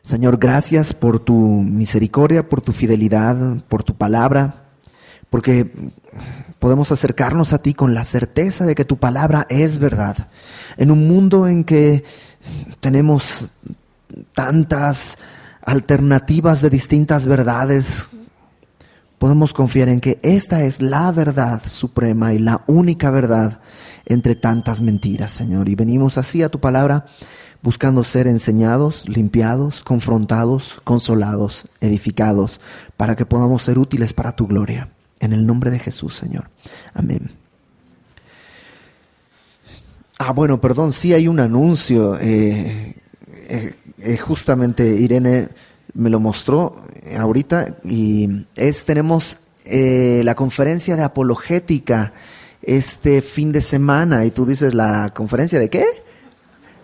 Señor, gracias por tu misericordia, por tu fidelidad, por tu palabra, porque podemos acercarnos a ti con la certeza de que tu palabra es verdad. En un mundo en que tenemos tantas alternativas de distintas verdades, podemos confiar en que esta es la verdad suprema y la única verdad entre tantas mentiras, Señor. Y venimos así a tu palabra buscando ser enseñados, limpiados, confrontados, consolados, edificados, para que podamos ser útiles para tu gloria. En el nombre de Jesús, Señor. Amén. Bueno, perdón, sí hay un anuncio. Justamente Irene me lo mostró ahorita y tenemos la conferencia de apologética este fin de semana. Y tú dices, ¿la conferencia de qué?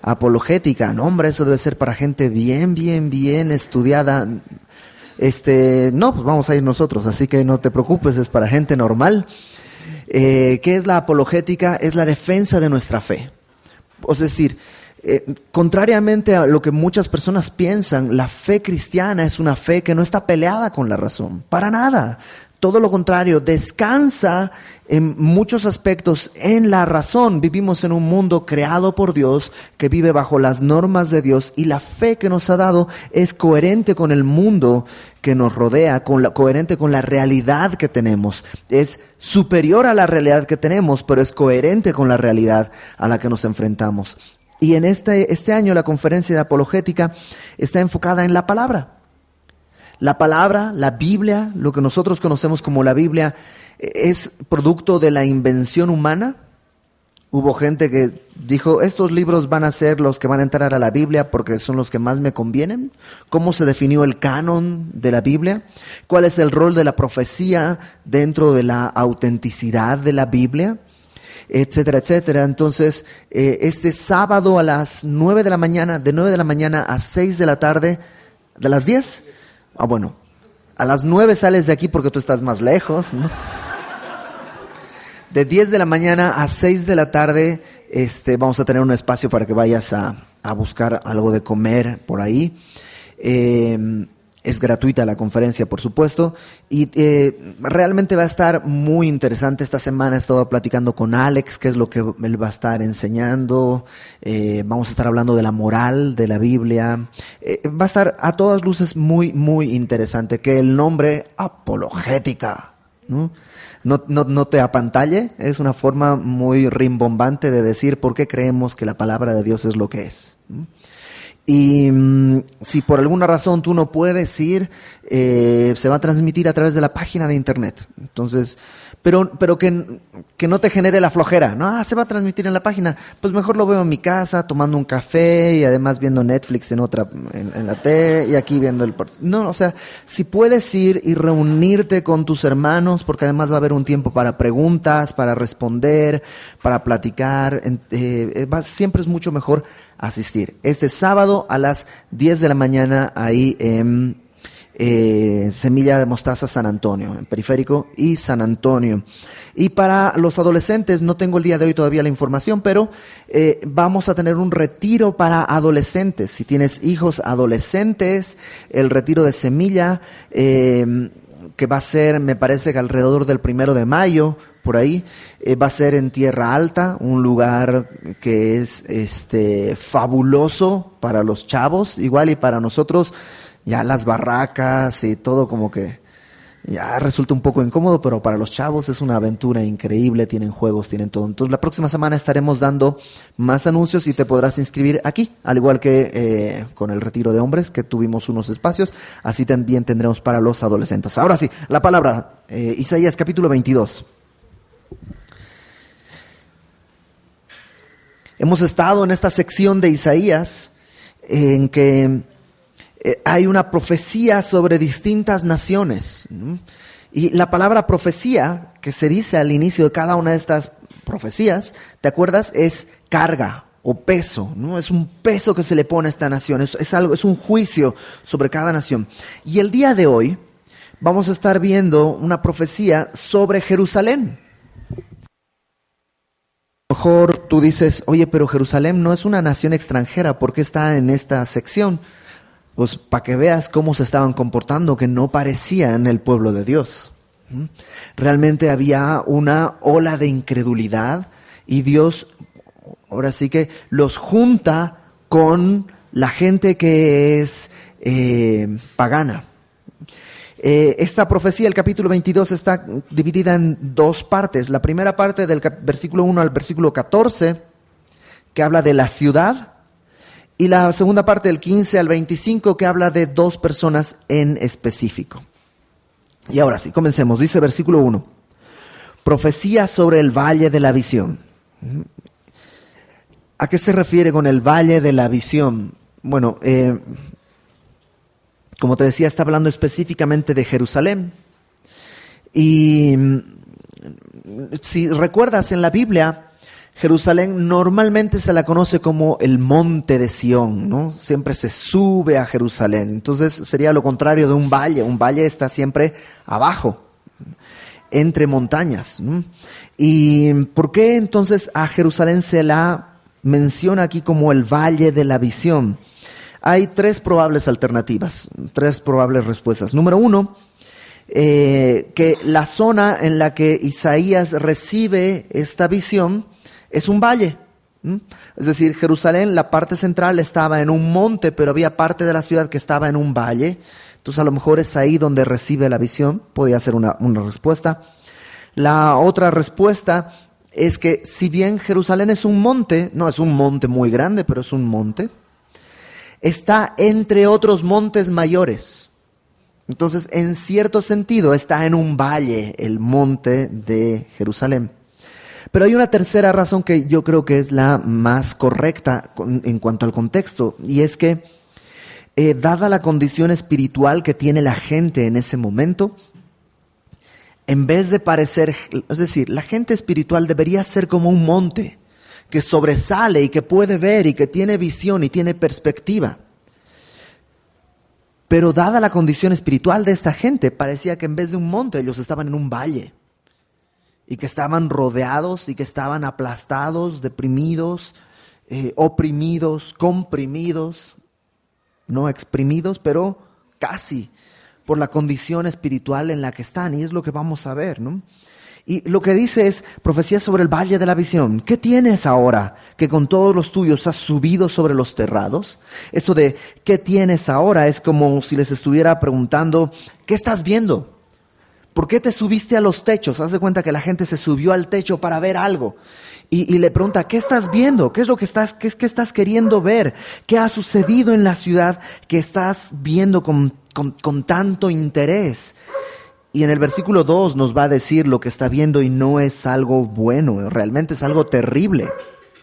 Apologética. No, hombre, eso debe ser para gente bien estudiada. No, pues vamos a ir nosotros, así que no te preocupes, es para gente normal. ¿Qué es la apologética? Es la defensa de nuestra fe. Es decir, contrariamente a lo que muchas personas piensan, la fe cristiana es una fe que no está peleada con la razón, para nada. Todo lo contrario, descansa en muchos aspectos en la razón. Vivimos en un mundo creado por Dios, que vive bajo las normas de Dios, y la fe que nos ha dado es coherente con el mundo que nos rodea, coherente con la realidad que tenemos. Es superior a la realidad que tenemos, pero es coherente con la realidad a la que nos enfrentamos. Y en este año la conferencia de apologética está enfocada en la palabra. La palabra, la Biblia, lo que nosotros conocemos como la Biblia, es producto de la invención humana. Hubo gente que dijo, estos libros van a ser los que van a entrar a la Biblia porque son los que más me convienen. ¿Cómo se definió el canon de la Biblia? ¿Cuál es el rol de la profecía dentro de la autenticidad de la Biblia? Etcétera, etcétera. Entonces, este sábado a las 9 de la mañana, de 9 de la mañana a 6 de la tarde, ¿de las 10? Bueno, a las 9 sales de aquí porque tú estás más lejos, ¿no? De 10 de la mañana a 6 de la tarde vamos a tener un espacio para que vayas a buscar algo de comer por ahí. Es gratuita la conferencia, por supuesto, y realmente va a estar muy interesante. Esta semana he estado platicando con Alex, que es lo que él va a estar enseñando. Vamos a estar hablando de la moral de la Biblia. Va a estar a todas luces muy interesante, que el nombre apologética, ¿no? No te apantalle, es una forma muy rimbombante de decir por qué creemos que la palabra de Dios es lo que es, ¿no? Y si por alguna razón tú no puedes ir, se va a transmitir a través de la página de internet. Entonces, pero que no te genere la flojera, ¿no? Se va a transmitir en la página. Pues mejor lo veo en mi casa, tomando un café y además viendo Netflix en la tele y aquí viendo el... No, o sea, si puedes ir y reunirte con tus hermanos, porque además va a haber un tiempo para preguntas, para responder, para platicar, siempre es mucho mejor asistir. Este sábado a las 10 de la mañana ahí en Semilla de Mostaza San Antonio, en Periférico y San Antonio. Y para los adolescentes, no tengo el día de hoy todavía la información, pero vamos a tener un retiro para adolescentes. Si tienes hijos adolescentes, el retiro de Semilla, que va a ser, me parece que alrededor del 1 de mayo, por ahí, va a ser en Tierra Alta, un lugar que es fabuloso para los chavos, igual y para nosotros, ya las barracas y todo como que ya resulta un poco incómodo, pero para los chavos es una aventura increíble, tienen juegos, tienen todo. Entonces la próxima semana estaremos dando más anuncios y te podrás inscribir aquí, al igual que con el retiro de hombres, que tuvimos unos espacios, así también tendremos para los adolescentes. Ahora sí, la palabra, Isaías capítulo 22. Hemos estado en esta sección de Isaías en que hay una profecía sobre distintas naciones, ¿no? Y la palabra profecía, que se dice al inicio de cada una de estas profecías, ¿te acuerdas? Es carga o peso, ¿no? Es un peso que se le pone a esta nación, es un juicio sobre cada nación. Y el día de hoy vamos a estar viendo una profecía sobre Jerusalén. A lo mejor tú dices, oye, pero Jerusalén no es una nación extranjera, ¿por qué está en esta sección? Pues para que veas cómo se estaban comportando, que no parecían el pueblo de Dios. Realmente había una ola de incredulidad y Dios ahora sí que los junta con la gente que es pagana. Esta profecía, el capítulo 22, está dividida en dos partes. La primera parte del versículo 1 al versículo 14, que habla de la ciudad, y la segunda parte del 15 al 25, que habla de dos personas en específico. Y ahora sí, comencemos. Dice versículo 1, profecía sobre el valle de la visión. ¿A qué se refiere con el valle de la visión? Bueno, como te decía, está hablando específicamente de Jerusalén. Y si recuerdas en la Biblia, Jerusalén normalmente se la conoce como el monte de Sión, ¿no? Siempre se sube a Jerusalén. Entonces sería lo contrario de un valle. Un valle está siempre abajo, entre montañas, ¿no? ¿Y por qué entonces a Jerusalén se la menciona aquí como el valle de la visión? Hay tres probables alternativas, tres probables respuestas. Número uno, que la zona en la que Isaías recibe esta visión es un valle. Es decir, Jerusalén, la parte central estaba en un monte, pero había parte de la ciudad que estaba en un valle. Entonces a lo mejor es ahí donde recibe la visión. Podría ser una respuesta. La otra respuesta es que si bien Jerusalén es un monte, no es un monte muy grande, pero es un monte, está entre otros montes mayores. Entonces, en cierto sentido, está en un valle el monte de Jerusalén. Pero hay una tercera razón que yo creo que es la más correcta en cuanto al contexto, y es que, dada la condición espiritual que tiene la gente en ese momento, en vez de parecer, es decir, la gente espiritual debería ser como un monte que sobresale y que puede ver y que tiene visión y tiene perspectiva. Pero dada la condición espiritual de esta gente, parecía que en vez de un monte ellos estaban en un valle. Y que estaban rodeados y que estaban aplastados, deprimidos, oprimidos, comprimidos, no exprimidos, pero casi por la condición espiritual en la que están. Y es lo que vamos a ver, ¿no? Y lo que dice es profecía sobre el valle de la visión. ¿Qué tienes ahora que con todos los tuyos has subido sobre los terrados? Esto de ¿qué tienes ahora? Es como si les estuviera preguntando, ¿qué estás viendo? ¿Por qué te subiste a los techos? Haz de cuenta que la gente se subió al techo para ver algo. Y le pregunta, ¿qué estás viendo? ¿Qué es lo que estás queriendo ver? ¿Qué ha sucedido en la ciudad que estás viendo con tanto interés? Y en el versículo 2 nos va a decir lo que está viendo y no es algo bueno, realmente es algo terrible.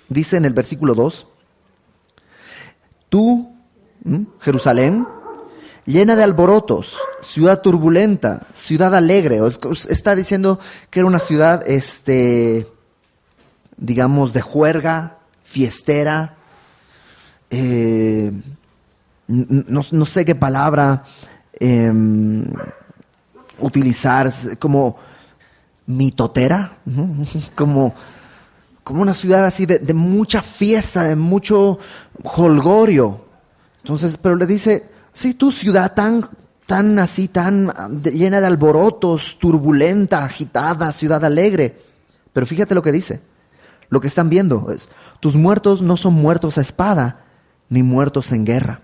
Dice en el versículo 2, tú, Jerusalén, llena de alborotos, ciudad turbulenta, ciudad alegre. Está diciendo que era una ciudad, digamos, de juerga, fiestera. No sé qué palabra utilizar, como mitotera, ¿no? como una ciudad así de mucha fiesta, de mucho jolgorio. Entonces, pero le dice, sí, tu ciudad tan llena de alborotos, turbulenta, agitada, ciudad alegre. Pero fíjate lo que dice. Lo que están viendo es, tus muertos no son muertos a espada, ni muertos en guerra.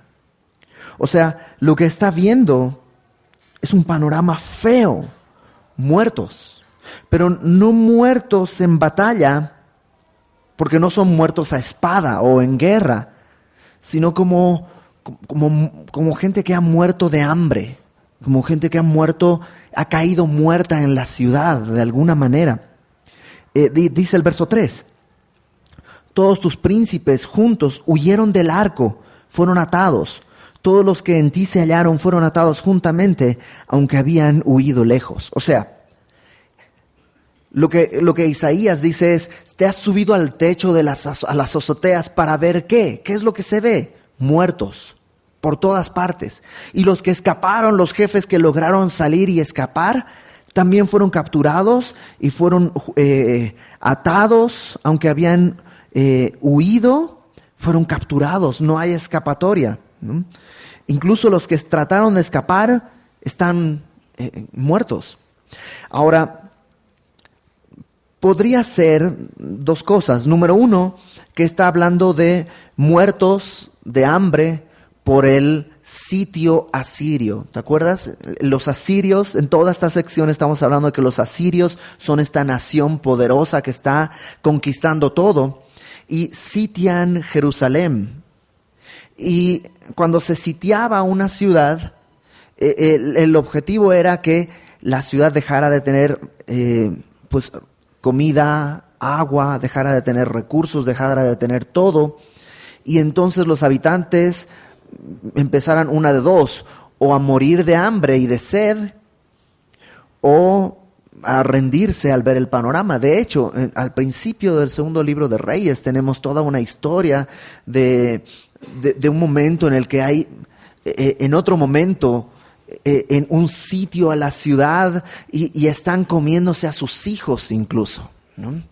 O sea, lo que está viendo es un panorama feo. Muertos. Pero no muertos en batalla, porque no son muertos a espada o en guerra, sino como gente que ha muerto de hambre, como gente que ha caído muerta en la ciudad de alguna manera. Dice el verso 3, todos tus príncipes juntos huyeron del arco, fueron atados, todos los que en ti se hallaron fueron atados juntamente, aunque habían huido lejos. O sea, lo que Isaías dice es, te has subido al techo a las azoteas para ver ¿qué? ¿Qué es lo que se ve? Muertos por todas partes. Y los que escaparon, los jefes que lograron salir y escapar, también fueron capturados y fueron atados, aunque habían huido, fueron capturados, no hay escapatoria, ¿no? Incluso los que trataron de escapar están muertos. Ahora, podría ser dos cosas. Número uno, que está hablando de muertos de hambre por el sitio asirio. ¿Te acuerdas? Los asirios, en toda esta sección estamos hablando de que los asirios son esta nación poderosa que está conquistando todo y sitian Jerusalén. Y cuando se sitiaba una ciudad, el objetivo era que la ciudad dejara de tener pues comida, agua, dejara de tener recursos, dejara de tener todo. Y entonces los habitantes empezaran una de dos, o a morir de hambre y de sed, o a rendirse al ver el panorama. De hecho, al principio del segundo libro de Reyes tenemos toda una historia de un momento en el que hay, en otro momento, en un sitio a la ciudad y están comiéndose a sus hijos incluso, ¿no?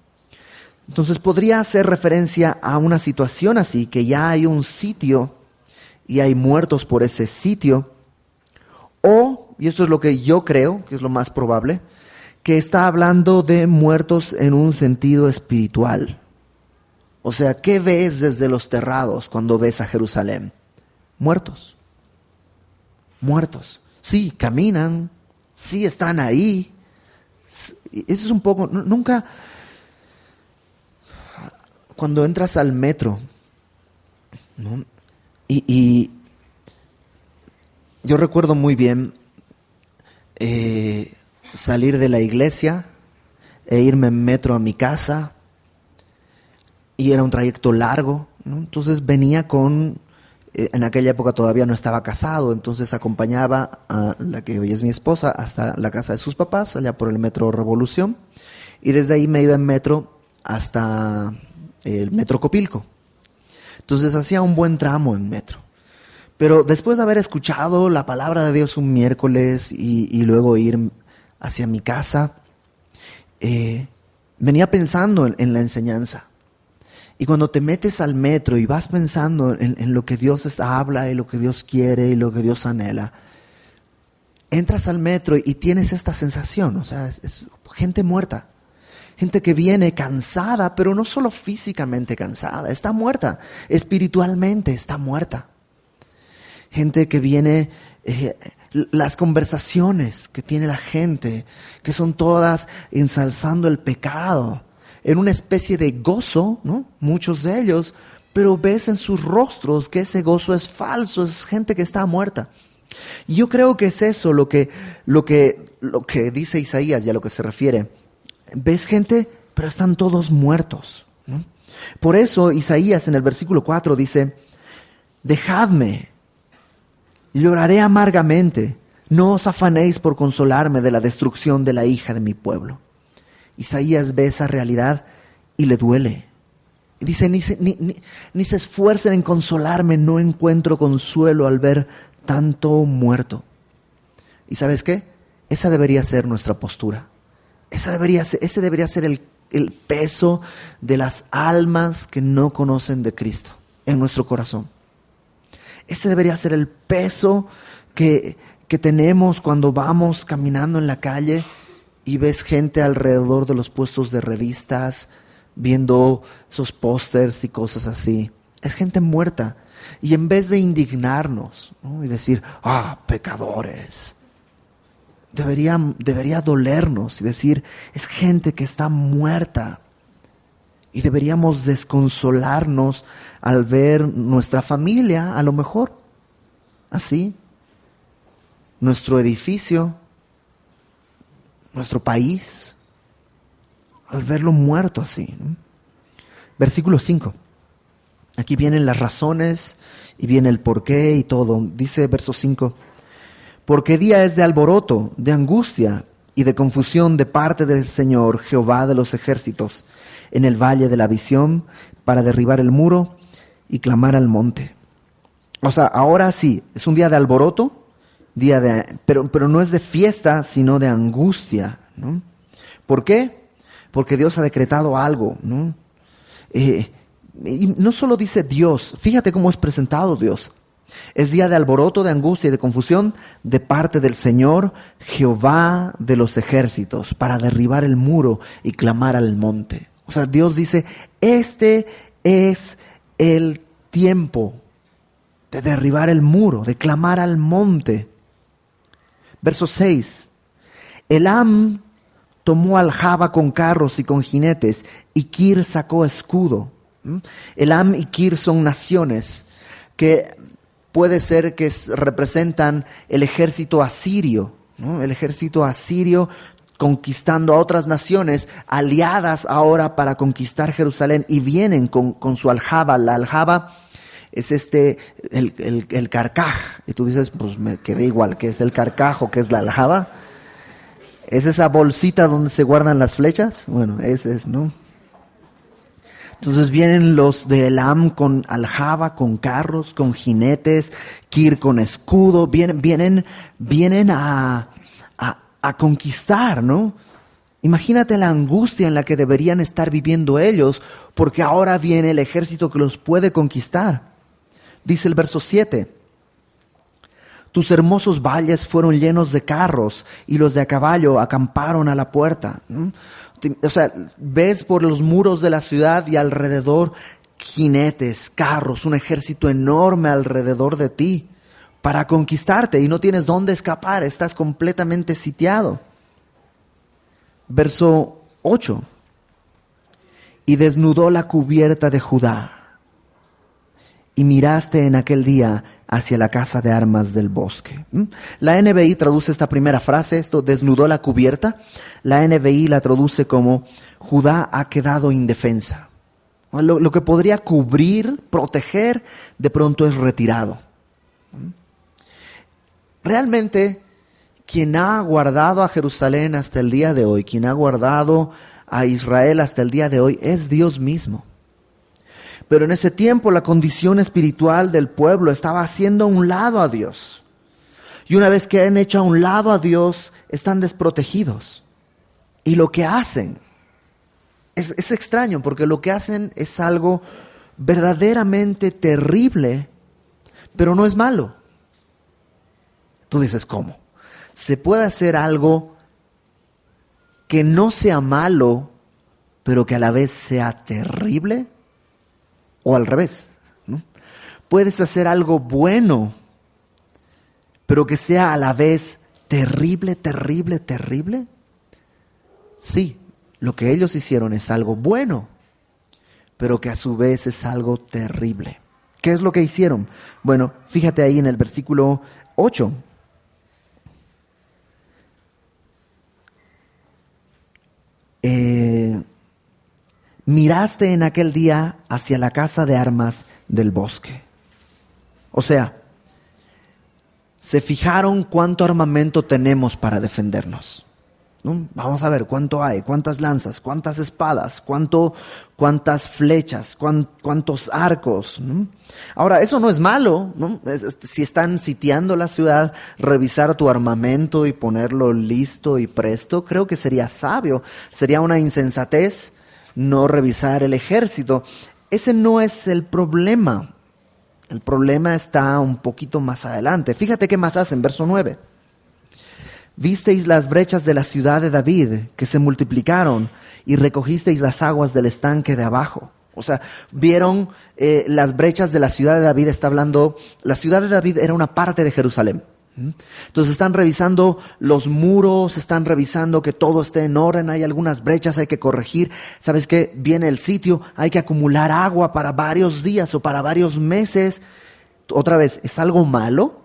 Entonces podría hacer referencia a una situación así, que ya hay un sitio y hay muertos por ese sitio, o, y esto es lo que yo creo, que es lo más probable, que está hablando de muertos en un sentido espiritual. O sea, ¿qué ves desde los terrados cuando ves a Jerusalén? Muertos. Muertos. Sí, caminan, sí están ahí. Eso es un poco, nunca, cuando entras al metro, ¿no? Y yo recuerdo muy bien salir de la iglesia e irme en metro a mi casa, y era un trayecto largo, ¿no? Entonces venía en aquella época todavía no estaba casado, entonces acompañaba a la que hoy es mi esposa hasta la casa de sus papás, allá por el metro Revolución, y desde ahí me iba en metro hasta el metro Copilco. Entonces hacía un buen tramo en metro. Pero después de haber escuchado la palabra de Dios un miércoles y luego ir hacia mi casa, venía pensando en la enseñanza. Y cuando te metes al metro y vas pensando en lo que Dios habla y lo que Dios quiere y lo que Dios anhela, entras al metro y tienes esta sensación, o sea, es gente muerta. Gente que viene cansada, pero no solo físicamente cansada, está muerta, espiritualmente está muerta. Gente que viene, las conversaciones que tiene la gente, que son todas ensalzando el pecado, en una especie de gozo, ¿no? Muchos de ellos, pero ves en sus rostros que ese gozo es falso, es gente que está muerta. Y yo creo que es eso lo que dice Isaías y a lo que se refiere. Ves gente, pero están todos muertos, ¿no? Por eso Isaías en el versículo 4 dice: dejadme, lloraré amargamente, no os afanéis por consolarme de la destrucción de la hija de mi pueblo. Isaías ve esa realidad y le duele. Y dice: ni se esfuercen en consolarme, no encuentro consuelo al ver tanto muerto. ¿Y sabes qué? Esa debería ser nuestra postura. Ese debería ser el peso de las almas que no conocen de Cristo en nuestro corazón. Ese debería ser el peso que tenemos cuando vamos caminando en la calle y ves gente alrededor de los puestos de revistas, viendo esos pósters y cosas así. Es gente muerta. Y en vez de indignarnos, ¿no? Y decir, pecadores, debería dolernos y decir, es gente que está muerta. Y deberíamos desconsolarnos al ver nuestra familia, a lo mejor, así, nuestro edificio, nuestro país, al verlo muerto así, ¿no? Versículo 5. Aquí vienen las razones y viene el porqué y todo. Dice verso 5. Porque día es de alboroto, de angustia y de confusión de parte del Señor, Jehová de los ejércitos, en el valle de la visión, para derribar el muro y clamar al monte. O sea, ahora sí, es un día de alboroto, pero no es de fiesta, sino de angustia, ¿no? ¿Por qué? Porque Dios ha decretado algo, ¿no? Y no solo dice Dios, fíjate cómo es presentado Dios. Es día de alboroto, de angustia y de confusión de parte del Señor, Jehová de los ejércitos, para derribar el muro y clamar al monte. O sea, Dios dice, este es el tiempo de derribar el muro, de clamar al monte. Verso 6. Elam tomó aljaba con carros y con jinetes, y Kir sacó escudo. Elam y Kir son naciones que puede ser que representan el ejército asirio, ¿no? El ejército asirio conquistando a otras naciones aliadas ahora para conquistar Jerusalén, y vienen con su aljaba. La aljaba es el carcaj. Y tú dices, pues me quedé igual, ¿qué es el carcajo? ¿Qué es la aljaba? ¿Es esa bolsita donde se guardan las flechas? Bueno, ese es, ¿no? Entonces vienen los de Elam con aljaba, con carros, con jinetes, Kir con escudo, vienen a conquistar, ¿no? Imagínate la angustia en la que deberían estar viviendo ellos, porque ahora viene el ejército que los puede conquistar. Dice el verso 7, tus hermosos valles fueron llenos de carros, y los de a caballo acamparon a la puerta. O sea, ves por los muros de la ciudad y alrededor jinetes, carros, un ejército enorme alrededor de ti para conquistarte, y no tienes dónde escapar, estás completamente sitiado. Verso 8. Y desnudó la cubierta de Judá, y miraste en aquel día hacia la casa de armas del bosque. La NBI traduce esta primera frase, esto, desnudó la cubierta. La NBI la traduce como Judá ha quedado indefensa. Lo que podría cubrir, proteger, de pronto es retirado. Realmente, quien ha guardado a Jerusalén hasta el día de hoy, quien ha guardado a Israel hasta el día de hoy, es Dios mismo. Pero en ese tiempo la condición espiritual del pueblo estaba haciendo a un lado a Dios. Y una vez que han hecho a un lado a Dios, están desprotegidos. Y lo que hacen es extraño, porque lo que hacen es algo verdaderamente terrible, pero no es malo. Tú dices, ¿cómo? ¿Se puede hacer algo que no sea malo, pero que a la vez sea terrible? O al revés, ¿no? Puedes hacer algo bueno, pero que sea a la vez terrible, terrible, terrible. Sí, lo que ellos hicieron es algo bueno, pero que a su vez es algo terrible. ¿Qué es lo que hicieron? Bueno, fíjate ahí en el versículo 8. Miraste en aquel día hacia la casa de armas del bosque. O sea, se fijaron cuánto armamento tenemos para defendernos, ¿no? Vamos a ver cuánto hay, cuántas lanzas, cuántas espadas, cuántas flechas, cuántos arcos, ¿no? Ahora, eso no es malo, ¿no? Si están sitiando la ciudad, revisar tu armamento y ponerlo listo y presto, creo que sería sabio. Sería una insensatez no revisar el ejército. Ese no es el problema. El problema está un poquito más adelante. Fíjate qué más hacen, verso 9. Visteis las brechas de la ciudad de David, que se multiplicaron, y recogisteis las aguas del estanque de abajo. O sea, vieron las brechas de la ciudad de David. Está hablando, la ciudad de David era una parte de Jerusalén. Entonces están revisando los muros, están revisando que todo esté en orden, hay algunas brechas, hay que corregir. ¿Sabes qué? Viene el sitio, hay que acumular agua para varios días o para varios meses. Otra vez, ¿es algo malo?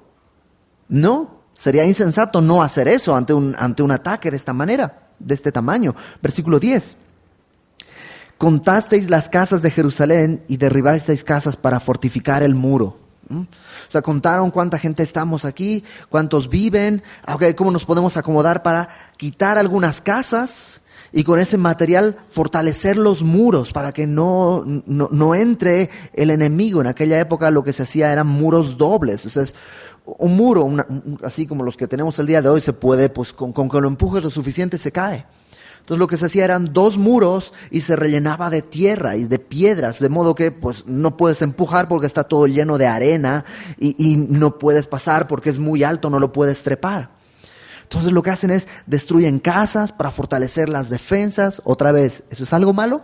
No, sería insensato no hacer eso ante un ataque de esta manera, de este tamaño. Versículo 10. Contasteis las casas de Jerusalén y derribasteis casas para fortificar el muro. O sea, contaron cuánta gente estamos aquí, cuántos viven, okay, cómo nos podemos acomodar para quitar algunas casas y con ese material fortalecer los muros para que no entre el enemigo. En aquella época lo que se hacía eran muros dobles. O sea, es un muro, así como los que tenemos el día de hoy, se puede, pues con que lo empujes lo suficiente se cae. Entonces lo que se hacía eran 2 muros y se rellenaba de tierra y de piedras, de modo que pues no puedes empujar porque está todo lleno de arena y no puedes pasar porque es muy alto, no lo puedes trepar. Entonces lo que hacen es destruyen casas para fortalecer las defensas. Otra vez, ¿eso es algo malo?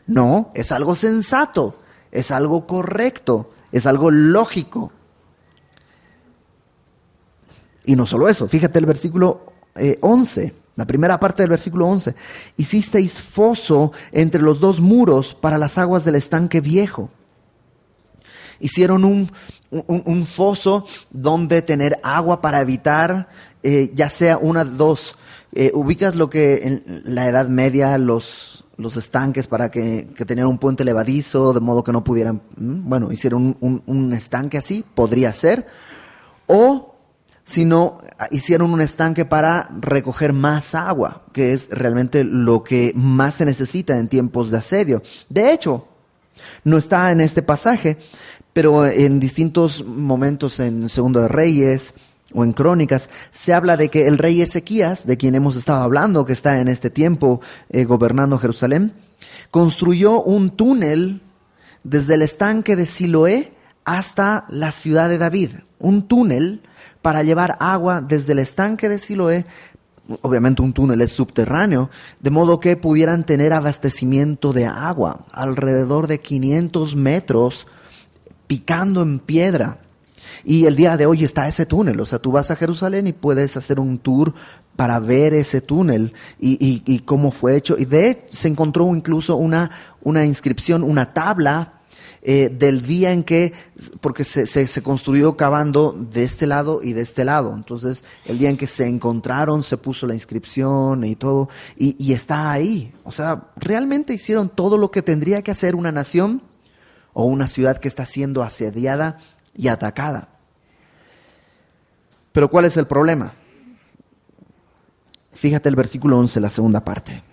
No, es algo sensato, es algo correcto, es algo lógico. Y no solo eso, fíjate el versículo 11, la primera parte del versículo 11. Hicisteis foso entre los 2 muros para las aguas del estanque viejo. Hicieron un foso donde tener agua para evitar ya sea una de 2. Ubicas lo que en la Edad Media los estanques para que tenían un puente levadizo, de modo que no pudieran, bueno, hicieron un estanque así, podría ser. O si no, hicieron un estanque para recoger más agua, que es realmente lo que más se necesita en tiempos de asedio. De hecho, no está en este pasaje, pero en distintos momentos en Segundo de Reyes o en Crónicas, se habla de que el rey Ezequías, de quien hemos estado hablando, que está en este tiempo gobernando Jerusalén, construyó un túnel desde el estanque de Siloé hasta la ciudad de David. Un túnel para llevar agua desde el estanque de Siloé. Obviamente un túnel es subterráneo, de modo que pudieran tener abastecimiento de agua alrededor de 500 metros picando en piedra. Y el día de hoy está ese túnel, o sea, tú vas a Jerusalén y puedes hacer un tour para ver ese túnel y cómo fue hecho. Y se encontró incluso una inscripción, una tabla del día en que, porque se construyó cavando de este lado y de este lado. Entonces, el día en que se encontraron, se puso la inscripción y todo, y está ahí. O sea, realmente hicieron todo lo que tendría que hacer una nación o una ciudad que está siendo asediada y atacada. Pero ¿cuál es el problema? Fíjate el versículo 11, la segunda parte.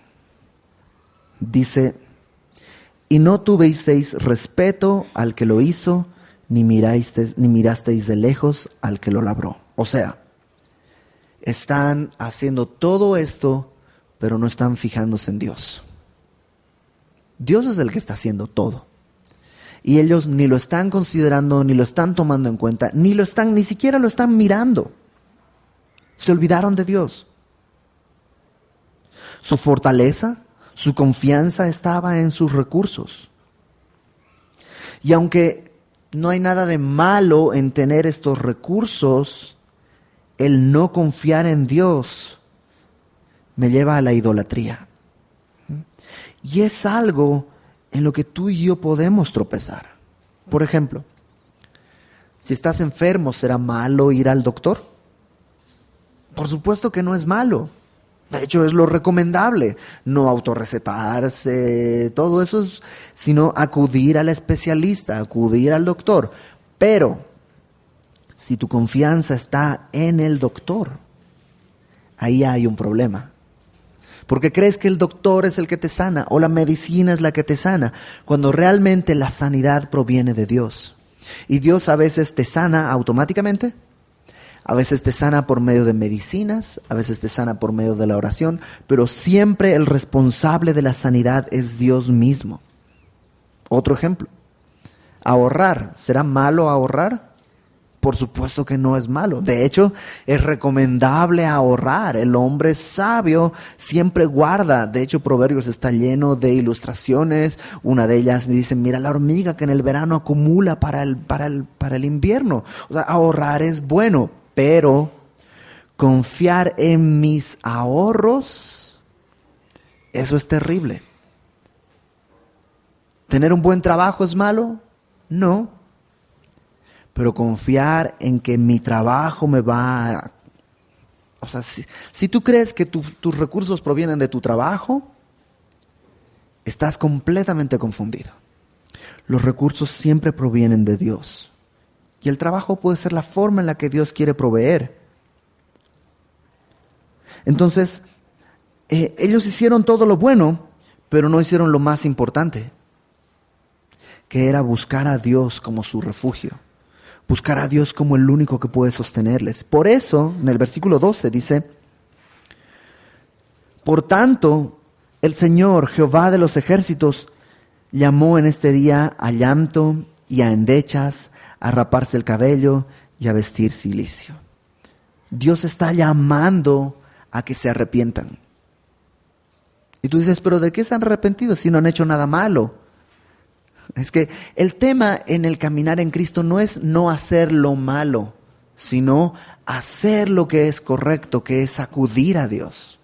Dice: y no tuvisteis respeto al que lo hizo, ni mirasteis de lejos al que lo labró. O sea, están haciendo todo esto, pero no están fijándose en Dios. Dios es el que está haciendo todo. Y ellos ni lo están considerando, ni lo están tomando en cuenta, ni siquiera lo están mirando. Se olvidaron de Dios. Su fortaleza, su confianza estaba en sus recursos. Y aunque no hay nada de malo en tener estos recursos, el no confiar en Dios me lleva a la idolatría. Y es algo en lo que tú y yo podemos tropezar. Por ejemplo, si estás enfermo, ¿será malo ir al doctor? Por supuesto que no es malo. De hecho, es lo recomendable. No autorrecetarse, todo eso, sino acudir al especialista, acudir al doctor. Pero, si tu confianza está en el doctor, ahí hay un problema. Porque crees que el doctor es el que te sana o la medicina es la que te sana, cuando realmente la sanidad proviene de Dios. Y Dios a veces te sana automáticamente, a veces te sana por medio de medicinas, a veces te sana por medio de la oración, pero siempre el responsable de la sanidad es Dios mismo. Otro ejemplo, ahorrar. ¿Será malo ahorrar? Por supuesto que no es malo. De hecho, es recomendable ahorrar. El hombre sabio siempre guarda. De hecho, Proverbios está lleno de ilustraciones. Una de ellas me dice: mira la hormiga que en el verano acumula para el invierno. O sea, ahorrar es bueno, pero confiar en mis ahorros, eso es terrible. ¿Tener un buen trabajo es malo? No. Pero confiar en que mi trabajo me va a... O sea, si tú crees que tus recursos provienen de tu trabajo, estás completamente confundido. Los recursos siempre provienen de Dios. Y el trabajo puede ser la forma en la que Dios quiere proveer. Entonces, ellos hicieron todo lo bueno, pero no hicieron lo más importante, que era buscar a Dios como su refugio. Buscar a Dios como el único que puede sostenerles. Por eso, en el versículo 12 dice: por tanto, El Señor, Jehová de los ejércitos, llamó en este día a llanto y a endechas, a raparse el cabello y a vestir cilicio. Dios está llamando a que se arrepientan. Y tú dices, pero ¿de qué se han arrepentido si no han hecho nada malo? Es que el tema en el caminar en Cristo no es no hacer lo malo, sino hacer lo que es correcto, que es acudir a Dios.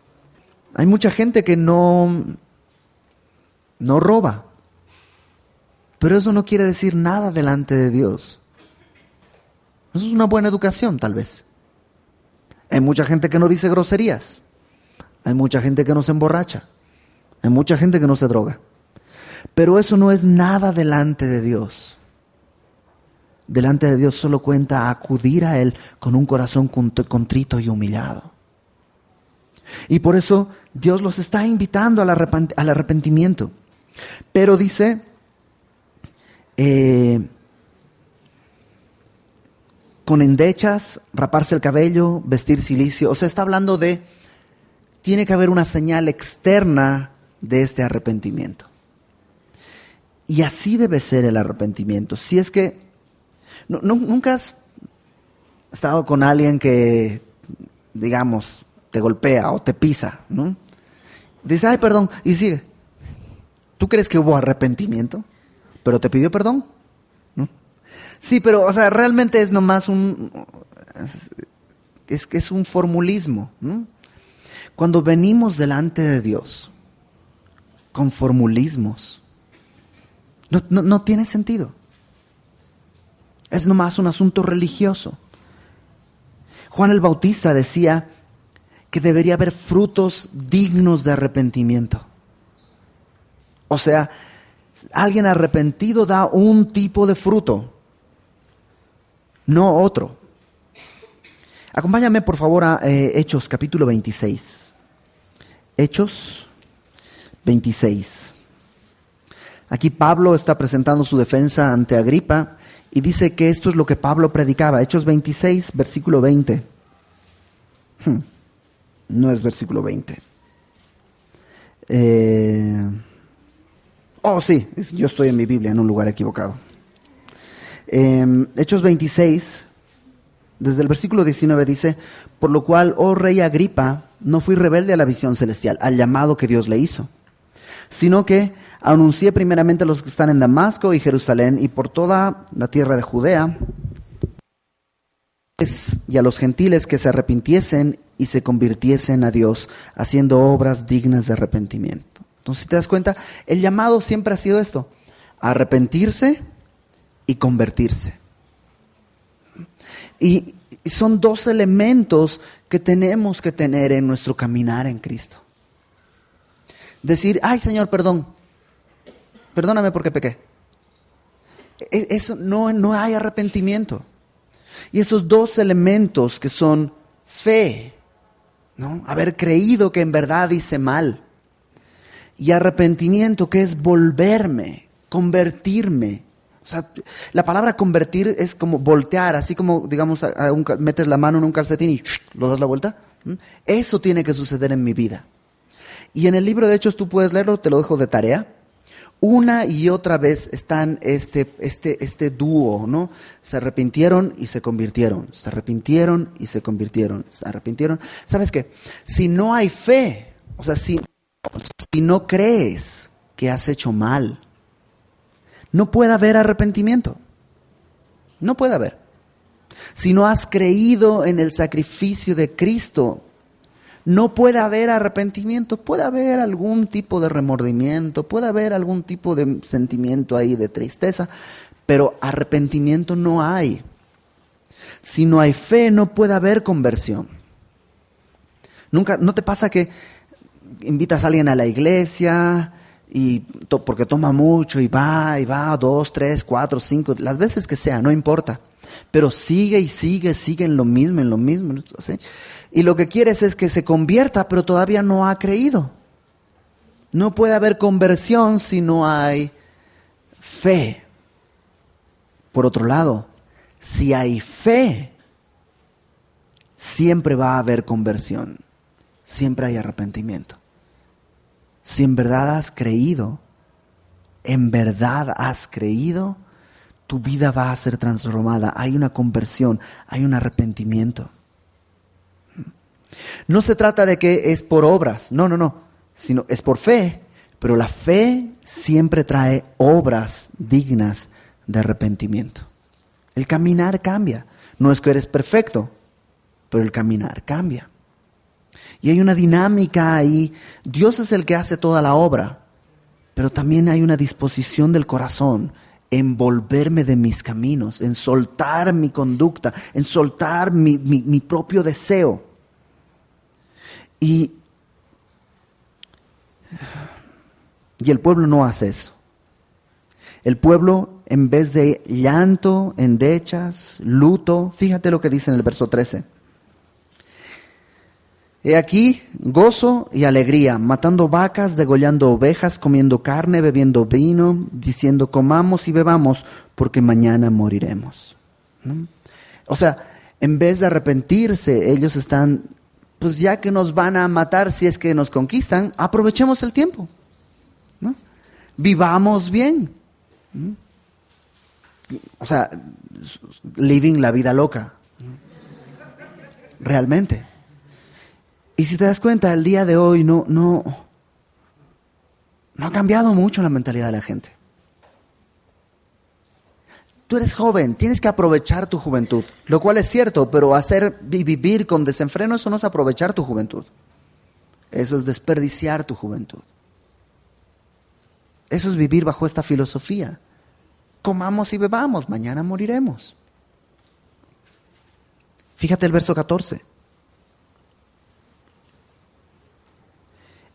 Hay mucha gente que no roba, pero eso no quiere decir nada delante de Dios. Eso es una buena educación, tal vez. Hay mucha gente que no dice groserías. Hay mucha gente que no se emborracha. Hay mucha gente que no se droga. Pero eso no es nada delante de Dios. Delante de Dios solo cuenta acudir a Él con un corazón contrito y humillado. Y por eso Dios los está invitando al arrepentimiento. Pero dice, con endechas, raparse el cabello, vestir cilicio. O sea, está hablando de, tiene que haber una señal externa de este arrepentimiento. Y así debe ser el arrepentimiento. Si es que nunca has estado con alguien que, digamos, te golpea o te pisa, ¿no? Dice, ay, perdón, y sigue. ¿Tú crees que hubo arrepentimiento? ¿Pero te pidió perdón? ¿No? Sí, pero, o sea, realmente es nomás es un formulismo, ¿no? Cuando venimos delante de Dios con formulismos, no tiene sentido. Es nomás un asunto religioso. Juan el Bautista decía que debería haber frutos dignos de arrepentimiento. O sea, alguien arrepentido da un tipo de fruto, no otro. Acompáñame por favor a Hechos capítulo 26. Hechos 26. Aquí Pablo está presentando su defensa ante Agripa y dice que esto es lo que Pablo predicaba. Hechos 26, versículo 20. No es versículo 20. Sí, yo estoy en mi Biblia en un lugar equivocado. Hechos 26, desde el versículo 19 dice, por lo cual, oh rey Agripa, no fui rebelde a la visión celestial, al llamado que Dios le hizo, sino que anuncié primeramente a los que están en Damasco y Jerusalén y por toda la tierra de Judea y a los gentiles que se arrepintiesen y se convirtiesen a Dios, haciendo obras dignas de arrepentimiento. Entonces, si te das cuenta, el llamado siempre ha sido esto, arrepentirse y convertirse. Y son dos elementos que tenemos que tener en nuestro caminar en Cristo. Decir, ay Señor, perdóname porque pequé. Eso no hay arrepentimiento. Y estos dos elementos que son fe, ¿no? Haber creído que en verdad hice mal. Y arrepentimiento, que es volverme, convertirme. O sea, la palabra convertir es como voltear, así como, digamos, metes la mano en un calcetín y lo das la vuelta. Eso tiene que suceder en mi vida. Y en el libro de Hechos tú puedes leerlo, te lo dejo de tarea. Una y otra vez están este dúo, ¿no? Se arrepintieron y se convirtieron. Se arrepintieron y se convirtieron. Se arrepintieron. ¿Sabes qué? Si no hay fe, o sea, si no crees que has hecho mal, no puede haber arrepentimiento. No puede haber. Si no has creído en el sacrificio de Cristo, no puede haber arrepentimiento. Puede haber algún tipo de remordimiento, puede haber algún tipo de sentimiento ahí de tristeza, pero arrepentimiento no hay. Si no hay fe, no puede haber conversión. ¿No te pasa que invitas a alguien a la iglesia y porque toma mucho y va 2, 3, 4, 5, las veces que sea, no importa, pero sigue en lo mismo, ¿sí? Y lo que quieres es que se convierta, pero todavía no ha creído. No puede haber conversión si no hay fe. Por otro lado, si hay fe, siempre va a haber conversión, siempre hay arrepentimiento. Si en verdad has creído, tu vida va a ser transformada. Hay una conversión, hay un arrepentimiento. No se trata de que es por obras, no, sino es por fe. Pero la fe siempre trae obras dignas de arrepentimiento. El caminar cambia. No es que eres perfecto, pero el caminar cambia. Y hay una dinámica ahí. Dios es el que hace toda la obra, pero también hay una disposición del corazón en volverme de mis caminos, en soltar mi conducta, en soltar mi propio deseo. Y el pueblo no hace eso. El pueblo, en vez de llanto, endechas, luto, fíjate lo que dice en el verso 13. He aquí gozo y alegría, matando vacas, degollando ovejas, comiendo carne, bebiendo vino, diciendo comamos y bebamos, porque mañana moriremos. ¿No? O sea, en vez de arrepentirse, ellos están, pues ya que nos van a matar si es que nos conquistan, aprovechemos el tiempo, ¿no? Vivamos bien. ¿No? O sea, living la vida loca. Realmente. Y si te das cuenta, el día de hoy no ha cambiado mucho la mentalidad de la gente. Tú eres joven, tienes que aprovechar tu juventud, lo cual es cierto, pero hacer y vivir con desenfreno, eso no es aprovechar tu juventud. Eso es desperdiciar tu juventud. Eso es vivir bajo esta filosofía. Comamos y bebamos, mañana moriremos. Fíjate el verso 14.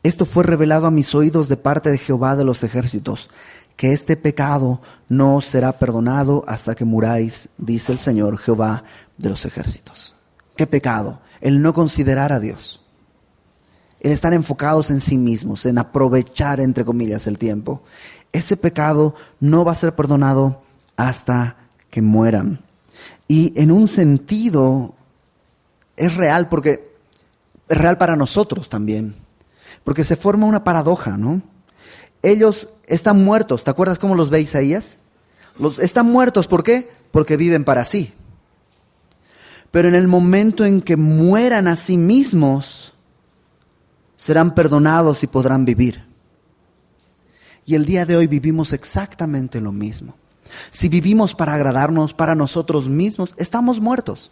Esto fue revelado a mis oídos de parte de Jehová de los ejércitos, que este pecado no será perdonado hasta que muráis, dice el Señor Jehová de los ejércitos. ¿Qué pecado? El no considerar a Dios. El estar enfocados en sí mismos, en aprovechar, entre comillas, el tiempo. Ese pecado no va a ser perdonado hasta que mueran. Y en un sentido es real, porque es real para nosotros también. Porque se forma una paradoja, ¿no? Ellos están muertos. ¿Te acuerdas cómo los ve Isaías? Están muertos, ¿por qué? Porque viven para sí. Pero en el momento en que mueran a sí mismos, serán perdonados y podrán vivir. Y el día de hoy vivimos exactamente lo mismo. Si vivimos para agradarnos, para nosotros mismos, estamos muertos.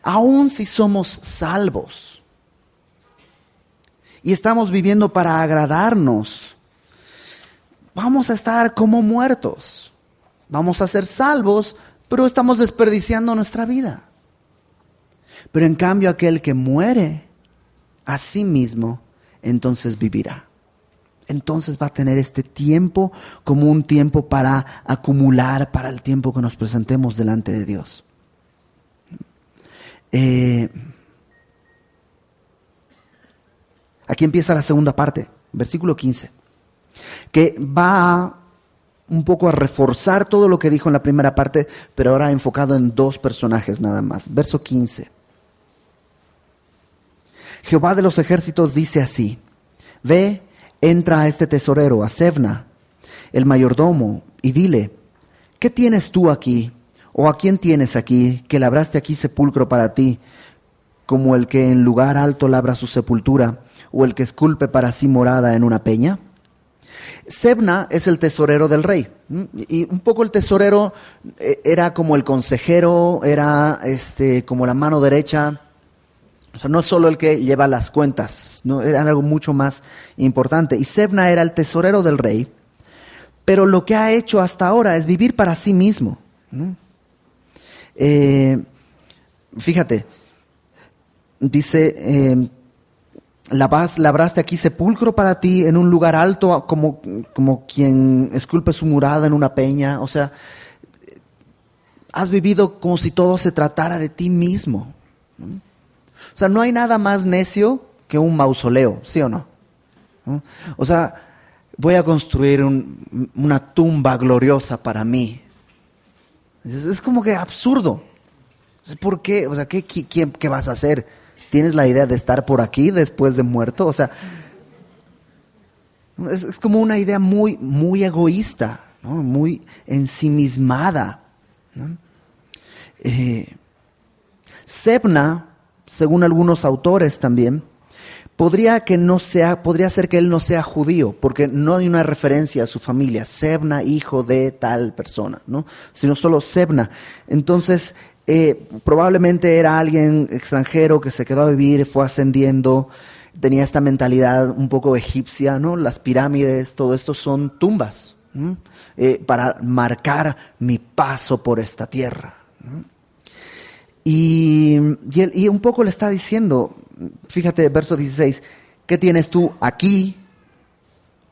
Aún si somos salvos y estamos viviendo para agradarnos, vamos a estar como muertos. Vamos a ser salvos, pero estamos desperdiciando nuestra vida. Pero en cambio aquel que muere a sí mismo, entonces vivirá. Entonces va a tener este tiempo como un tiempo para acumular para el tiempo que nos presentemos delante de Dios. Aquí empieza la segunda parte, versículo 15, que va un poco a reforzar todo lo que dijo en la primera parte, pero ahora enfocado en dos personajes nada más. Verso 15. Jehová de los ejércitos dice así: ve, entra a este tesorero, a Sebna, el mayordomo, y dile: ¿qué tienes tú aquí? ¿O a quién tienes aquí, que labraste aquí sepulcro para ti, como el que en lugar alto labra su sepultura, o el que esculpe para sí morada en una peña? Sebna es el tesorero del rey. Y un poco el tesorero era como el consejero, era como la mano derecha. O sea, no solo el que lleva las cuentas, no, era algo mucho más importante. Y Sebna era el tesorero del rey, pero lo que ha hecho hasta ahora es vivir para sí mismo, ¿no? Fíjate, dice, labraste aquí sepulcro para ti en un lugar alto, como quien esculpe su morada en una peña. O sea, has vivido como si todo se tratara de ti mismo, ¿no? O sea, no hay nada más necio que un mausoleo, ¿sí o no? ¿No? O sea, voy a construir una tumba gloriosa para mí. Es como que absurdo. ¿Por qué? O sea, ¿qué vas a hacer? ¿Tienes la idea de estar por aquí después de muerto? O sea, Es como una idea muy, muy egoísta, ¿no? Muy ensimismada, ¿no? Sebna, según algunos autores también, podría ser que él no sea judío, porque no hay una referencia a su familia, Sebna, hijo de tal persona, ¿no? Sino solo Sebna. Entonces, probablemente era alguien extranjero que se quedó a vivir, fue ascendiendo, tenía esta mentalidad un poco egipcia, ¿no? Las pirámides, todo esto son tumbas, ¿no? Para marcar mi paso por esta tierra, ¿no? Y un poco le está diciendo, fíjate, verso 16, ¿qué tienes tú aquí?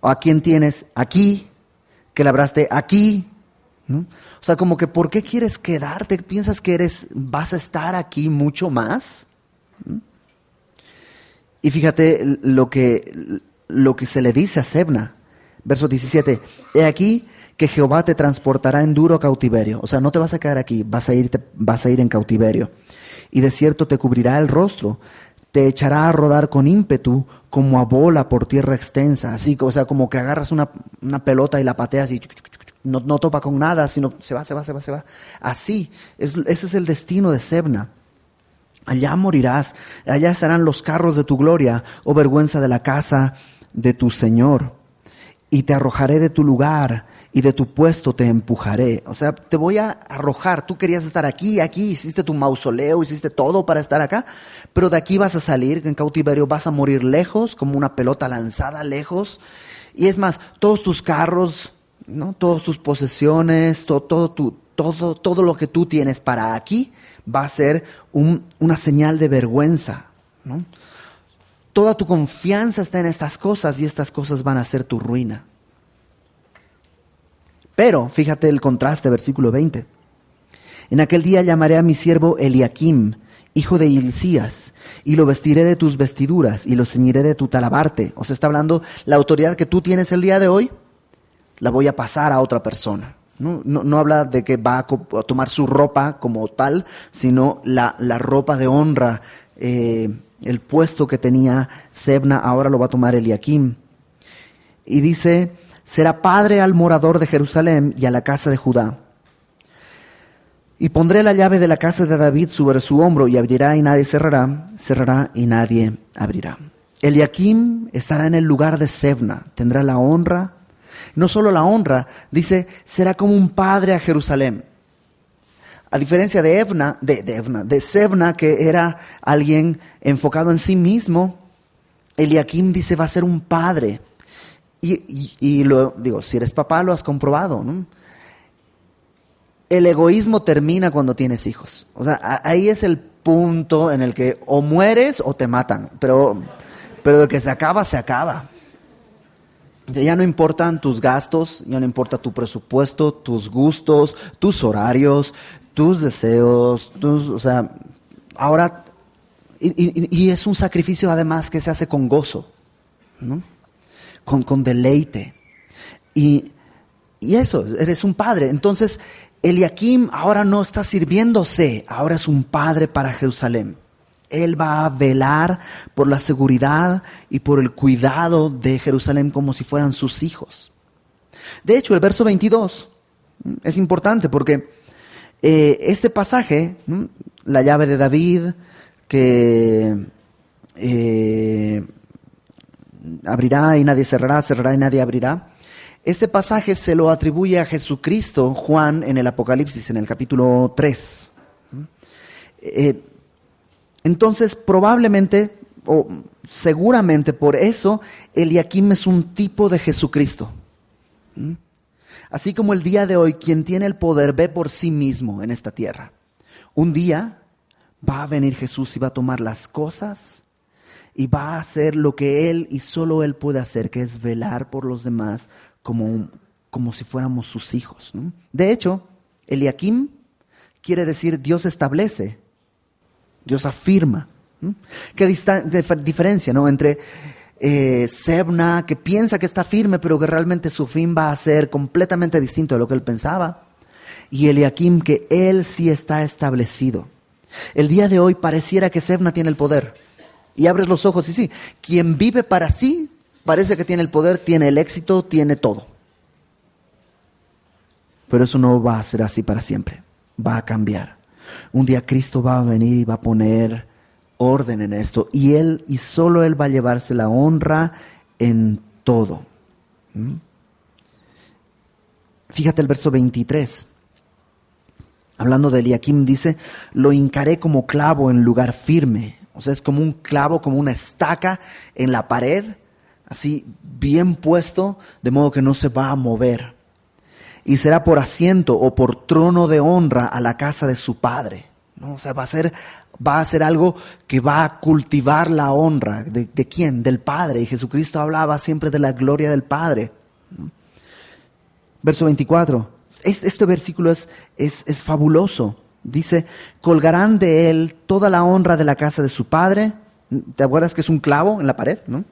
¿O a quién tienes aquí? ¿Qué labraste aquí? ¿No? O sea, como que ¿por qué quieres quedarte? ¿Piensas que vas a estar aquí mucho más? ¿No? Y fíjate lo que se le dice a Sebna, verso 17, he aquí que Jehová te transportará en duro cautiverio. O sea, no te vas a quedar aquí, vas a ir en cautiverio. Y de cierto te cubrirá el rostro, te echará a rodar con ímpetu como a bola por tierra extensa. Así, o sea, como que agarras una pelota y la pateas y no topa con nada, sino se va. Así, ese es el destino de Sebna. Allá morirás, allá estarán los carros de tu gloria, oh vergüenza de la casa de tu Señor. Y te arrojaré de tu lugar, y de tu puesto te empujaré. O sea, te voy a arrojar. Tú querías estar aquí, hiciste tu mausoleo, hiciste todo para estar acá, pero de aquí vas a salir en cautiverio, vas a morir lejos, como una pelota lanzada lejos. Y es más, todos tus carros, ¿no? Todas tus posesiones, todo lo que tú tienes para aquí va a ser una señal de vergüenza, ¿no? Toda tu confianza está en estas cosas y estas cosas van a ser tu ruina. Pero, fíjate el contraste, versículo 20. En aquel día llamaré a mi siervo Eliakim, hijo de Hilcías, y lo vestiré de tus vestiduras y lo ceñiré de tu talabarte. O sea, está hablando, la autoridad que tú tienes el día de hoy, la voy a pasar a otra persona. No habla de que va a tomar su ropa como tal, sino la ropa de honra, el puesto que tenía Sebna, ahora lo va a tomar Eliakim. Y dice, será padre al morador de Jerusalén y a la casa de Judá. Y pondré la llave de la casa de David sobre su hombro, y abrirá y nadie cerrará, cerrará y nadie abrirá. Eliakim estará en el lugar de Sebna, tendrá la honra. No solo la honra, dice, será como un padre a Jerusalén. A diferencia de Sebna, que era alguien enfocado en sí mismo, Eliakim dice va a ser un padre. Y lo digo, si eres papá lo has comprobado, ¿no? El egoísmo termina cuando tienes hijos. O sea, ahí es el punto en el que o mueres o te matan. Pero de que se acaba, se acaba. Ya no importan tus gastos, ya no importa tu presupuesto, tus gustos, tus horarios, tus deseos, o sea, ahora, y es un sacrificio además que se hace con gozo, ¿no? Con deleite. Y eso, eres un padre. Entonces, Eliakim ahora no está sirviéndose, ahora es un padre para Jerusalén. Él va a velar por la seguridad y por el cuidado de Jerusalén como si fueran sus hijos. De hecho, el verso 22 es importante porque este pasaje, la llave de David, que abrirá y nadie cerrará, cerrará y nadie abrirá. Este pasaje se lo atribuye a Jesucristo, Juan, en el Apocalipsis, en el capítulo 3. Entonces, probablemente, o seguramente por eso, Eliakim es un tipo de Jesucristo. Así como el día de hoy, quien tiene el poder ve por sí mismo en esta tierra. Un día va a venir Jesús y va a tomar las cosas y va a hacer lo que Él y solo Él puede hacer, que es velar por los demás como si fuéramos sus hijos, ¿no? De hecho, Eliakim quiere decir Dios establece, Dios afirma. ¿Qué diferencia, ¿no? Entre Sebna, que piensa que está firme, pero que realmente su fin va a ser completamente distinto de lo que él pensaba, y Eliakim, que él sí está establecido. El día de hoy pareciera que Sebna tiene el poder, y abres los ojos y sí, quien vive para sí Parece que tiene el poder, tiene el éxito, tiene todo. Pero eso no va a ser así para siempre. Va a cambiar. Un día Cristo va a venir y va a poner orden en esto. Y Él, y solo Él va a llevarse la honra en todo. Fíjate el verso 23. Hablando de Eliakim, dice, lo hincaré como clavo en lugar firme. O sea, es como un clavo, como una estaca en la pared, así bien puesto, de modo que no se va a mover. Y será por asiento o por trono de honra a la casa de su padre, ¿no? O sea, va a ser algo que va a cultivar la honra. ¿De quién? Del Padre. Y Jesucristo hablaba siempre de la gloria del Padre, ¿no? Verso 24. Este versículo es fabuloso. Dice, colgarán de él toda la honra de la casa de su padre. ¿Te acuerdas que es un clavo en la pared, no?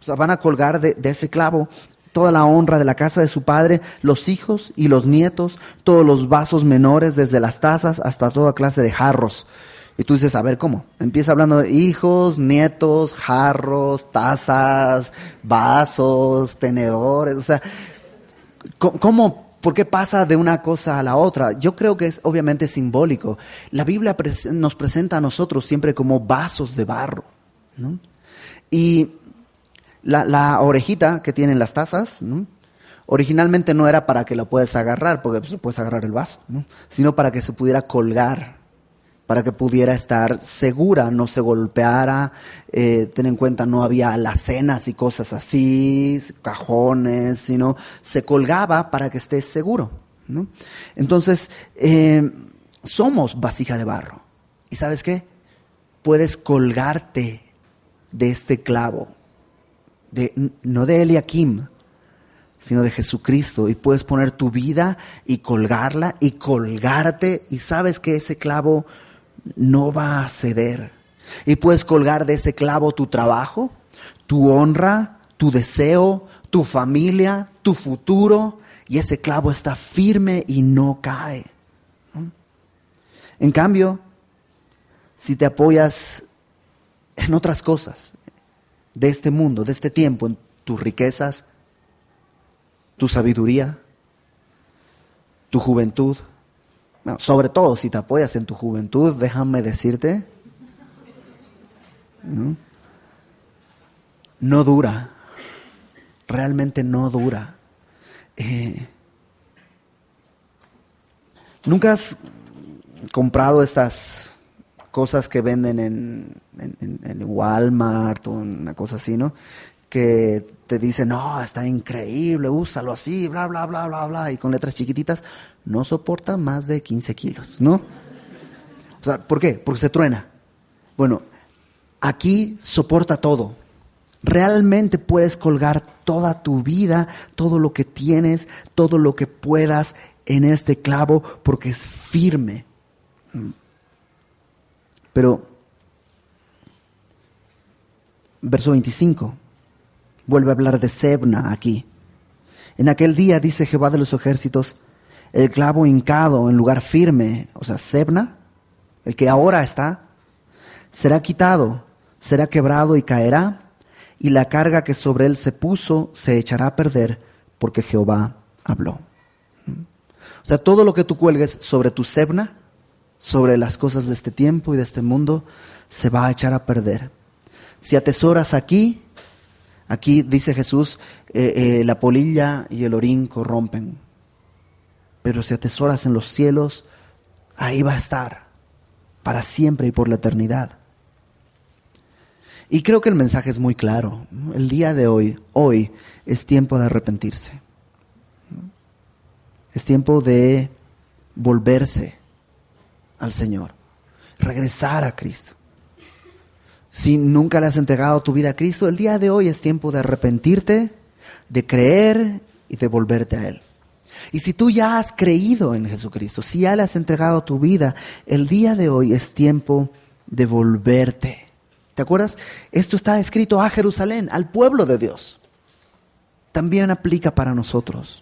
O sea, van a colgar de ese clavo toda la honra de la casa de su padre, los hijos y los nietos, todos los vasos menores, desde las tazas hasta toda clase de jarros. Y tú dices, a ver, ¿cómo? Empieza hablando de hijos, nietos, jarros, tazas, vasos, tenedores. O sea, ¿cómo? ¿Por qué pasa de una cosa a la otra? Yo creo que es obviamente simbólico. La Biblia nos presenta a nosotros siempre como vasos de barro, ¿no? Y la orejita que tienen las tazas, ¿no? Originalmente no era para que la puedas agarrar, porque pues, puedes agarrar el vaso, ¿no? Sino para que se pudiera colgar, para que pudiera estar segura, no se golpeara. Ten en cuenta, no había alacenas y cosas así, cajones, sino se colgaba para que estés seguro, ¿no? Entonces, somos vasija de barro. ¿Y sabes qué? Puedes colgarte de este clavo, no de Eliakim, sino de Jesucristo, y puedes poner tu vida y colgarla y colgarte, y sabes que ese clavo no va a ceder. Y puedes colgar de ese clavo tu trabajo, tu honra, tu deseo, tu familia, tu futuro, y ese clavo está firme y no cae, ¿no? En cambio, si te apoyas en otras cosas de este mundo, de este tiempo, en tus riquezas, tu sabiduría, tu juventud, no, sobre todo si te apoyas en tu juventud, déjame decirte, no dura, realmente no dura. ¿Nunca has comprado estas cosas que venden en Walmart o una cosa así, ¿no? Que te dicen, no, está increíble, úsalo así, bla, bla, bla, bla, bla, y con letras chiquititas, no soporta más de 15 kilos, ¿no? O sea, ¿por qué? Porque se truena. Bueno, aquí soporta todo. Realmente puedes colgar toda tu vida, todo lo que tienes, todo lo que puedas en este clavo, porque es firme. Pero, verso 25, vuelve a hablar de Sebna aquí. En aquel día, dice Jehová de los ejércitos, el clavo hincado en lugar firme, o sea, Sebna, el que ahora está, será quitado, será quebrado y caerá, y la carga que sobre él se puso se echará a perder, porque Jehová habló. O sea, todo lo que tú cuelgues sobre tu Sebna, sobre las cosas de este tiempo y de este mundo, se va a echar a perder. Si atesoras aquí dice Jesús, la polilla y el orín corrompen. Pero si atesoras en los cielos, ahí va a estar, para siempre y por la eternidad. Y creo que el mensaje es muy claro. El día de hoy es tiempo de arrepentirse. Es tiempo de volverse al Señor, regresar a Cristo. Si nunca le has entregado tu vida a Cristo, el día de hoy es tiempo de arrepentirte, de creer y de volverte a Él. Y si tú ya has creído en Jesucristo, si ya le has entregado tu vida, el día de hoy es tiempo de volverte. ¿Te acuerdas? Esto está escrito a Jerusalén, al pueblo de Dios. También aplica para nosotros.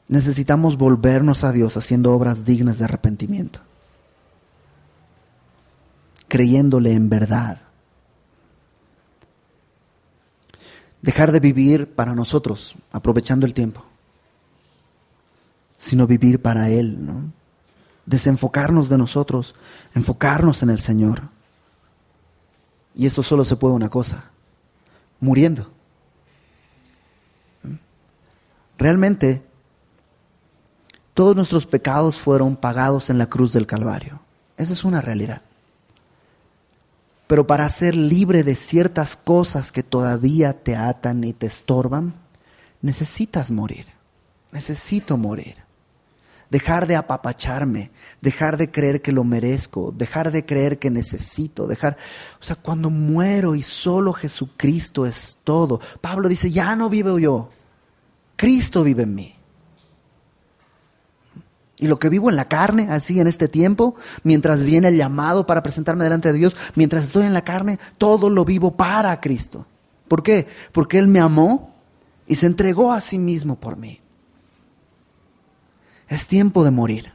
Necesitamos volvernos a Dios haciendo obras dignas de arrepentimiento, creyéndole en verdad. Dejar de vivir para nosotros, aprovechando el tiempo, sino vivir para Él, ¿no? Desenfocarnos de nosotros, enfocarnos en el Señor. Y esto solo se puede una cosa: muriendo. Realmente, todos nuestros pecados fueron pagados en la cruz del Calvario. Esa es una realidad. Pero para ser libre de ciertas cosas que todavía te atan y te estorban, necesitas morir. Necesito morir. Dejar de apapacharme, dejar de creer que lo merezco, dejar de creer que necesito, cuando muero y solo Jesucristo es todo. Pablo dice, ya no vivo yo, Cristo vive en mí. Y lo que vivo en la carne, así en este tiempo, mientras viene el llamado para presentarme delante de Dios, mientras estoy en la carne, todo lo vivo para Cristo. ¿Por qué? Porque Él me amó y se entregó a sí mismo por mí. Es tiempo de morir,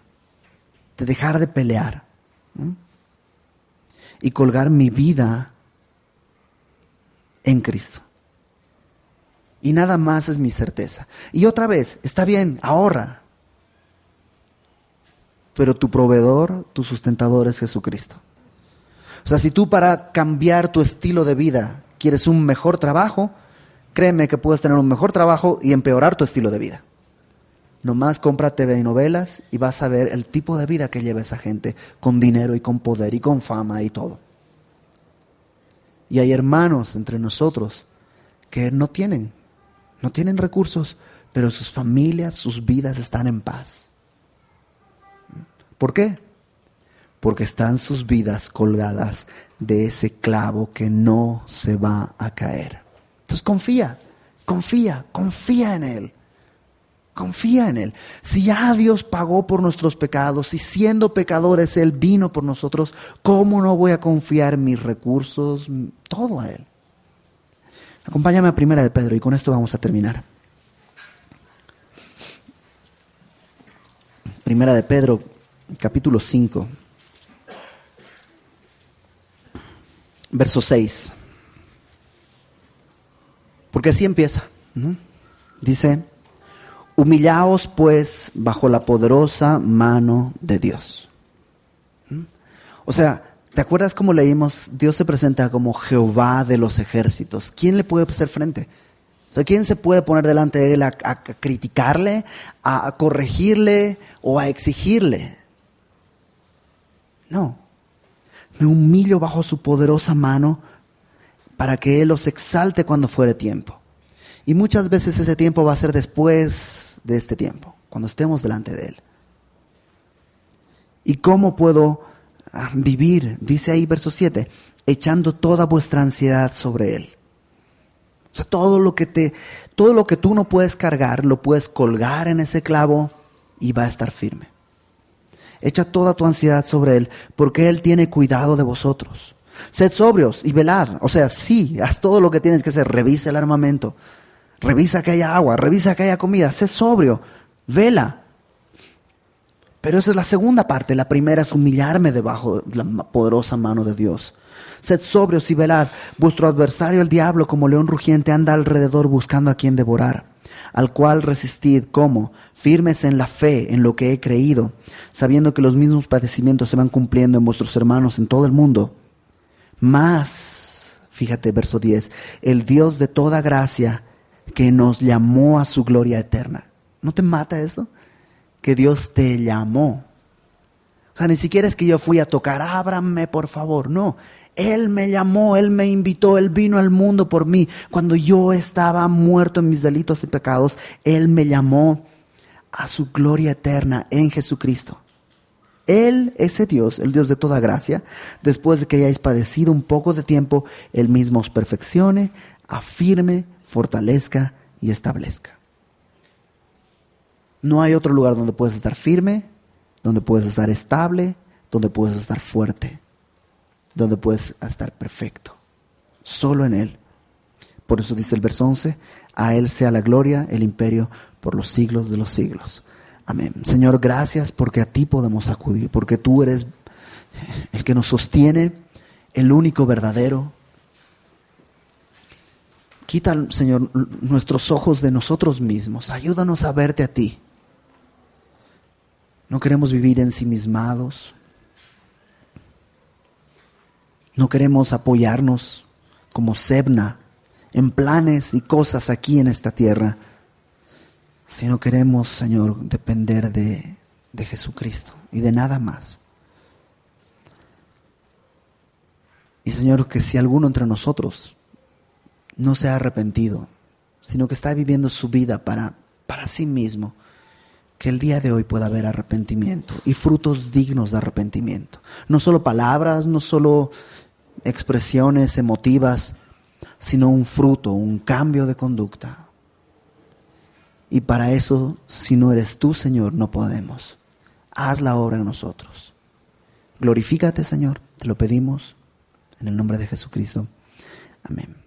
de dejar de pelear, ¿no? Y colgar mi vida en Cristo. Y nada más es mi certeza. Y otra vez, está bien, ahorra. Pero tu proveedor, tu sustentador es Jesucristo. O sea, si tú para cambiar tu estilo de vida quieres un mejor trabajo, créeme que puedes tener un mejor trabajo y empeorar tu estilo de vida. Nomás compra TV y novelas y vas a ver el tipo de vida que lleva esa gente, con dinero y con poder y con fama y todo. Y hay hermanos entre nosotros que no tienen recursos, pero sus familias, sus vidas están en paz. ¿Por qué? Porque están sus vidas colgadas de ese clavo que no se va a caer. Entonces confía en Él. Confía en Él. Si ya Dios pagó por nuestros pecados, si siendo pecadores Él vino por nosotros, ¿cómo no voy a confiar mis recursos, todo a Él? Acompáñame a 1 de Pedro y con esto vamos a terminar. 1 de Pedro, capítulo 5, verso 6. Porque así empieza, ¿no? Dice: humillaos pues bajo la poderosa mano de Dios. O sea, ¿te acuerdas cómo leímos? Dios se presenta como Jehová de los ejércitos. ¿Quién le puede hacer frente? O sea, ¿quién se puede poner delante de Él a criticarle, a corregirle o a exigirle? No. Me humillo bajo su poderosa mano para que Él os exalte cuando fuere tiempo. Y muchas veces ese tiempo va a ser después de este tiempo, cuando estemos delante de Él. ¿Y cómo puedo vivir? Dice ahí verso 7, echando toda vuestra ansiedad sobre Él. O sea, todo lo que tú no puedes cargar, lo puedes colgar en ese clavo y va a estar firme. Echa toda tu ansiedad sobre Él, porque Él tiene cuidado de vosotros. Sed sobrios y velad. O sea, sí, haz todo lo que tienes que hacer. Revisa el armamento. Revisa que haya agua, revisa que haya comida, sé sobrio, vela. Pero esa es la segunda parte. La primera es humillarme debajo de la poderosa mano de Dios. Sed sobrios y velad. Vuestro adversario el diablo, como león rugiente, anda alrededor buscando a quien devorar. Al cual resistid, ¿cómo? Firmes en la fe, en lo que he creído, sabiendo que los mismos padecimientos se van cumpliendo en vuestros hermanos en todo el mundo. Mas, fíjate, verso 10, el Dios de toda gracia, que nos llamó a su gloria eterna. ¿No te mata esto? Que Dios te llamó. O sea, ni siquiera es que yo fui a tocar, ábrame por favor. No, Él me llamó, Él me invitó, Él vino al mundo por mí. Cuando yo estaba muerto en mis delitos y pecados, Él me llamó a su gloria eterna en Jesucristo. Él, ese Dios, el Dios de toda gracia, después de que hayáis padecido un poco de tiempo, Él mismo os perfeccione, afirme, fortalezca y establezca. No hay otro lugar donde puedes estar firme, donde puedes estar estable, donde puedes estar fuerte, donde puedes estar perfecto. Solo en Él. Por eso dice el verso 11, a Él sea la gloria, el imperio, por los siglos de los siglos. Amén. Señor, gracias porque a ti podemos acudir, porque tú eres el que nos sostiene, el único verdadero. Quita, Señor, nuestros ojos de nosotros mismos. Ayúdanos a verte a ti. No queremos vivir ensimismados. No queremos apoyarnos como Sebna en planes y cosas aquí en esta tierra, sino queremos, Señor, depender de Jesucristo y de nada más. Y Señor, que si alguno entre nosotros no se ha arrepentido, sino que está viviendo su vida para sí mismo, que el día de hoy pueda haber arrepentimiento y frutos dignos de arrepentimiento. No solo palabras, no solo expresiones emotivas, sino un fruto, un cambio de conducta. Y para eso, si no eres tú, Señor, no podemos. Haz la obra en nosotros. Glorifícate, Señor, te lo pedimos en el nombre de Jesucristo. Amén.